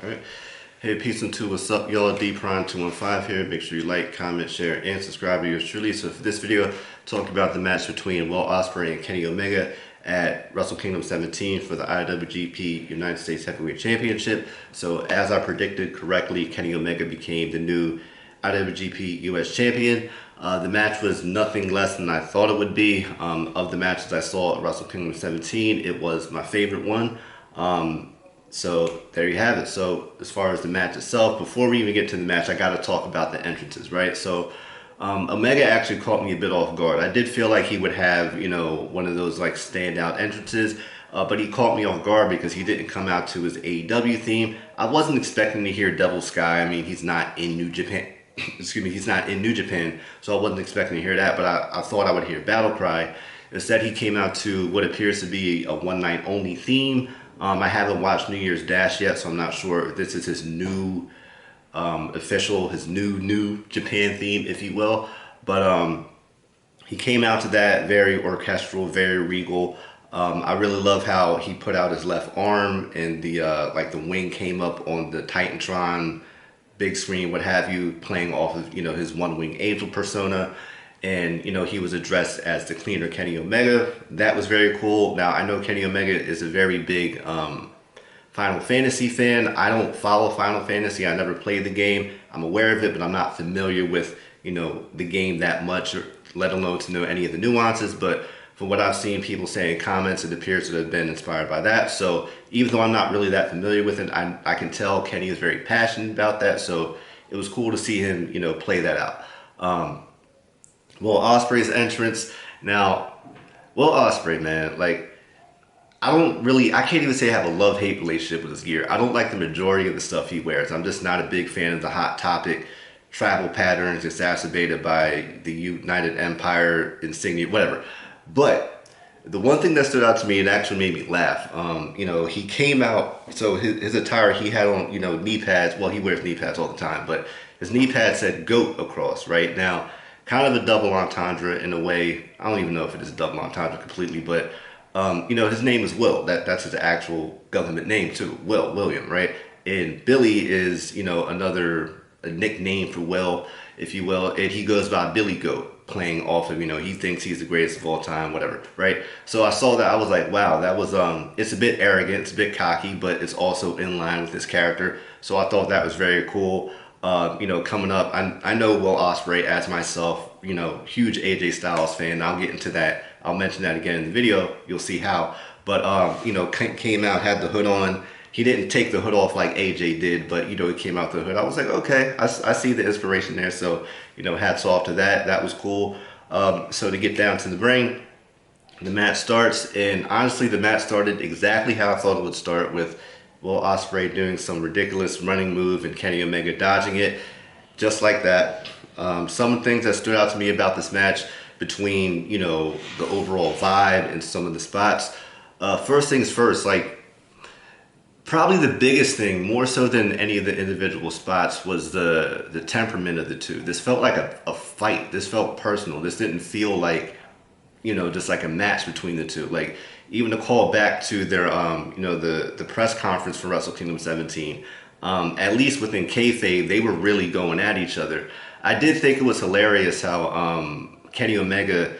Alright. Hey, peace and two. What's up, y'all? D Prime 215 here. Make sure you like, comment, share, and subscribe to yours truly. So for this video, talk about the match between Will Ospreay and Kenny Omega at Wrestle Kingdom 17 for the IWGP United States Heavyweight Championship. So as I predicted correctly, Kenny Omega became the new IWGP US Champion. The match was nothing less than I thought it would be. Of the matches I saw at Wrestle Kingdom 17, it was my favorite one. So there you have it. So as far as the match itself, before we even get to the match, I got to talk about the entrances, right? So Omega actually caught me a bit off guard. I did feel like he would have, one of those like standout entrances, but he caught me off guard because he didn't come out to his AEW theme. I wasn't expecting to hear Devil Sky. I mean, he's not in New Japan. Excuse me, he's not in New Japan, so I wasn't expecting to hear that, but I thought I would hear Battle Cry. Instead, he came out to what appears to be a one night only theme. I haven't watched New Year's Dash yet, so I'm not sure if this is his new his new Japan theme, if you will. But he came out to that very orchestral, very regal. I really love how he put out his left arm and the the wing came up on the Titantron big screen, what have you, playing off of his one wing angel persona. And he was addressed as the cleaner Kenny Omega. That was very cool. Now I know Kenny Omega is a very big Final Fantasy fan. I don't follow Final Fantasy. I never played the game. I'm aware of it, but I'm not familiar with the game that much, or let alone to know any of the nuances. But from what I've seen people say in comments, it appears to have been inspired by that. So even though I'm not really that familiar with it, I can tell Kenny is very passionate about that. So it was cool to see him play that out. Will Ospreay's entrance. Now, Will Ospreay, man, like I can't even say I have a love-hate relationship with his gear. I don't like the majority of the stuff he wears. I'm just not a big fan of the Hot Topic travel patterns exacerbated by the United Empire insignia, whatever. But the one thing that stood out to me and actually made me laugh, he came out, so his attire, he had on, knee pads. Well, he wears knee pads all the time, but his knee pad said GOAT across, right? Now, kind of a double entendre in a way. I don't even know if it is a double entendre completely, but his name is Will. That's his actual government name too, William, right? And Billy is, a nickname for Will, if you will, and he goes by Billy Goat, playing off of, he thinks he's the greatest of all time, whatever, right? So I saw that, I was like, wow, that was, it's a bit arrogant, it's a bit cocky, but it's also in line with his character. So I thought that was very cool. Coming up, I know Will Ospreay as myself, huge AJ Styles fan. I'll get into that. I'll mention that again in the video. You'll see how. But, came out, had the hood on. He didn't take the hood off like AJ did, but, he came out the hood. I was like, okay, I see the inspiration there. So, hats off to that. That was cool. So to get down to the ring, the match starts. And honestly, the match started exactly how I thought it would start, with Will Ospreay doing some ridiculous running move and Kenny Omega dodging it, just like that. Some things that stood out to me about this match, between the overall vibe and some of the spots. First things first, like probably the biggest thing, more so than any of the individual spots, was the temperament of the two. This felt like a fight. This felt personal. This didn't feel like just like a match between the two. Like even to call back to their the press conference for Wrestle Kingdom 17. At least within kayfabe, they were really going at each other. I did think it was hilarious how Kenny Omega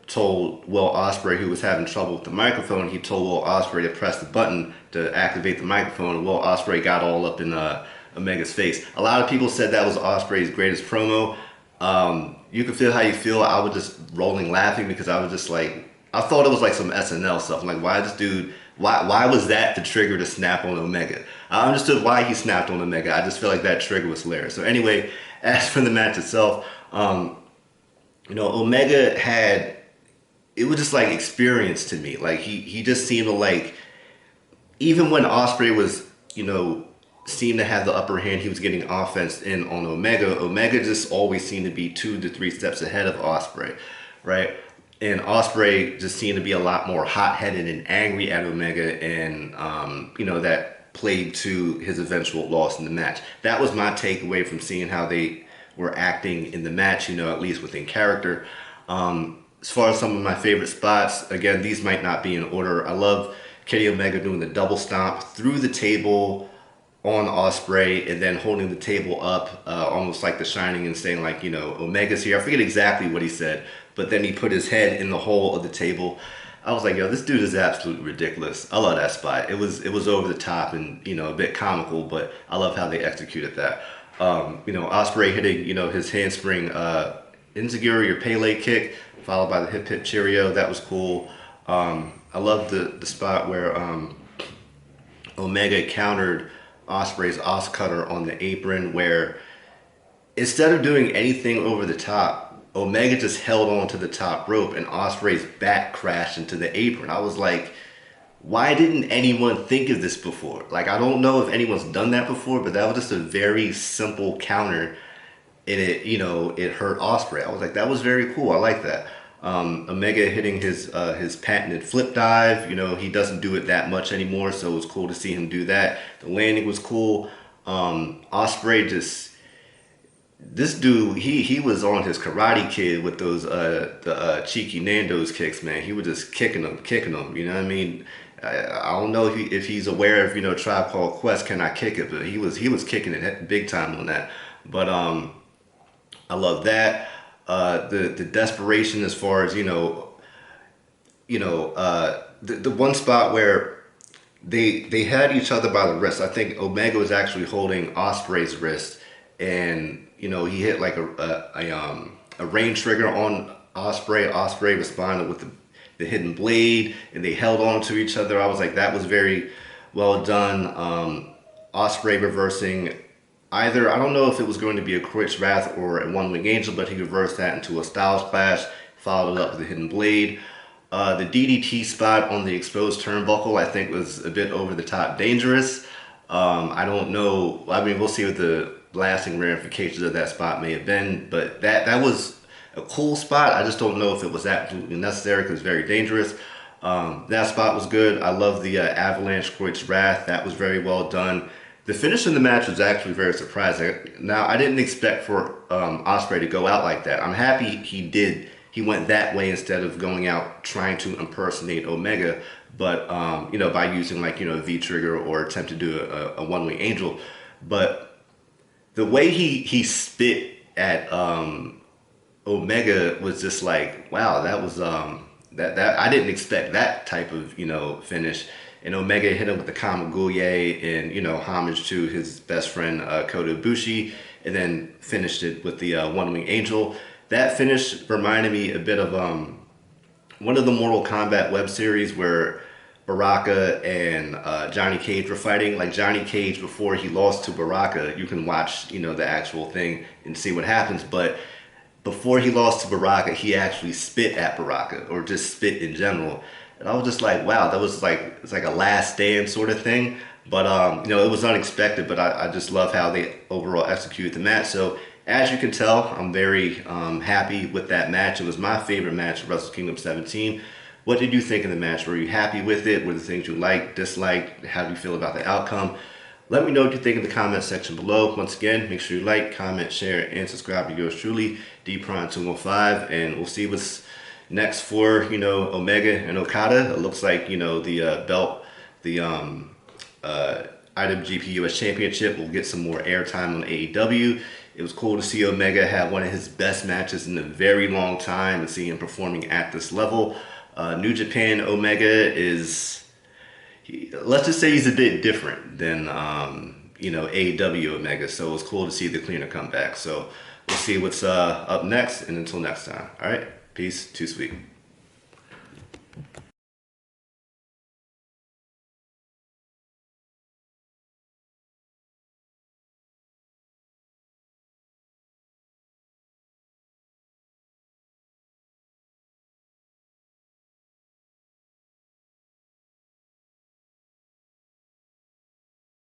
told Will Ospreay, who was having trouble with the microphone, he told Will Ospreay to press the button to activate the microphone, and Will Ospreay got all up in Omega's face. A lot of people said that was Ospreay's greatest promo. You can feel how you feel. I was just rolling laughing because I was just like, I thought it was like some SNL stuff. I'm like, why was that the trigger to snap on Omega? I understood why he snapped on Omega. I just feel like that trigger was hilarious. So anyway, as for the match itself, Omega had, it was just like experience to me. Like he just seemed to like, even when Ospreay was, seemed to have the upper hand, he was getting offense in on Omega. Omega just always seemed to be 2 to 3 steps ahead of Ospreay, right? And Ospreay just seemed to be a lot more hot-headed and angry at Omega, and that played to his eventual loss in the match. That was my takeaway from seeing how they were acting in the match, at least within character. As far as some of my favorite spots, again, these might not be in order. I love Kenny Omega doing the double stomp through the table, on Ospreay and then holding the table up, almost like The Shining, and saying like, you know, Omega's here. I forget exactly what he said, but then he put his head in the hole of the table. I was like, yo, this dude is absolutely ridiculous. I love that spot. It was over the top and, you know, a bit comical, but I love how they executed that. You know, Ospreay hitting, you know, his handspring Enziguri or Pele kick, followed by the hip hip Cheerio. That was cool. I love the spot where Omega countered Ospreay's Os Cutter on the apron, where instead of doing anything over the top, Omega just held on to the top rope and Ospreay's back crashed into the apron. I was like, why didn't anyone think of this before? Like, I don't know if anyone's done that before, but that was just a very simple counter, and it, you know, it hurt Ospreay. I was like, that was very cool. I like that. Omega hitting his patented flip dive. You know, he doesn't do it that much anymore, so it was cool to see him do that. The landing was cool. Ospreay just, this dude, he was on his Karate Kid with those cheeky Nando's kicks, man. He was just kicking them. You know what I mean? I don't know if he's aware of, you know, Tribe Called Quest, Can I Kick It, but he was kicking it big time on that. But I love that. The desperation as far as, the one spot where they had each other by the wrist. I think Omega was actually holding Ospreay's wrist, and, you know, he hit like a rain trigger on Ospreay. Ospreay responded with the hidden blade, and they held on to each other. I was like, that was very well done. Ospreay reversing either, I don't know if it was going to be a Croyt's Wrath or a One Wing Angel, but he reversed that into a Styles Clash, followed it up with a hidden blade. The DDT spot on the exposed turnbuckle, I think, was a bit over the top dangerous. I don't know. I mean, we'll see what the lasting ramifications of that spot may have been, but that was a cool spot. I just don't know if it was absolutely necessary because it's very dangerous. That spot was good. I love the Avalanche Croyt's Wrath. That was very well done. The finish in the match was actually very surprising. Now, I didn't expect for Ospreay to go out like that. I'm happy he did. He went that way instead of going out trying to impersonate Omega, but you know, by using like, you know, a V-trigger or attempt to do a one-wing angel. But the way he spit at Omega was just like, wow, that was that I didn't expect that type of, you know, finish. And Omega hit him with the Kamigoye in, you know, homage to his best friend Kota Ibushi, and then finished it with the One Wing Angel. That finish reminded me a bit of one of the Mortal Kombat web series where Baraka and Johnny Cage were fighting. Like, Johnny Cage, before he lost to Baraka, you can watch, you know, the actual thing and see what happens. But before he lost to Baraka, he actually spit at Baraka, or just spit in general. And I was just like, wow, that was like, it's like a last stand sort of thing. But, you know, it was unexpected, but I just love how they overall executed the match. So, as you can tell, I'm very happy with that match. It was my favorite match of Wrestle Kingdom 17. What did you think of the match? Were you happy with it? Were there things you liked, disliked? How do you feel about the outcome? Let me know what you think in the comment section below. Once again, make sure you like, comment, share, and subscribe to yours truly, DPron215, and we'll see what's next for, you know, Omega and Okada. It looks like, you know, the belt, the IWGP US Championship will get some more airtime on AEW. It was cool to see Omega have one of his best matches in a very long time and see him performing at this level. New Japan Omega is, let's just say he's a bit different than, you know, AEW Omega. So it was cool to see the cleaner come back. So we'll see what's up next, and until next time. All right, peace, too sweet.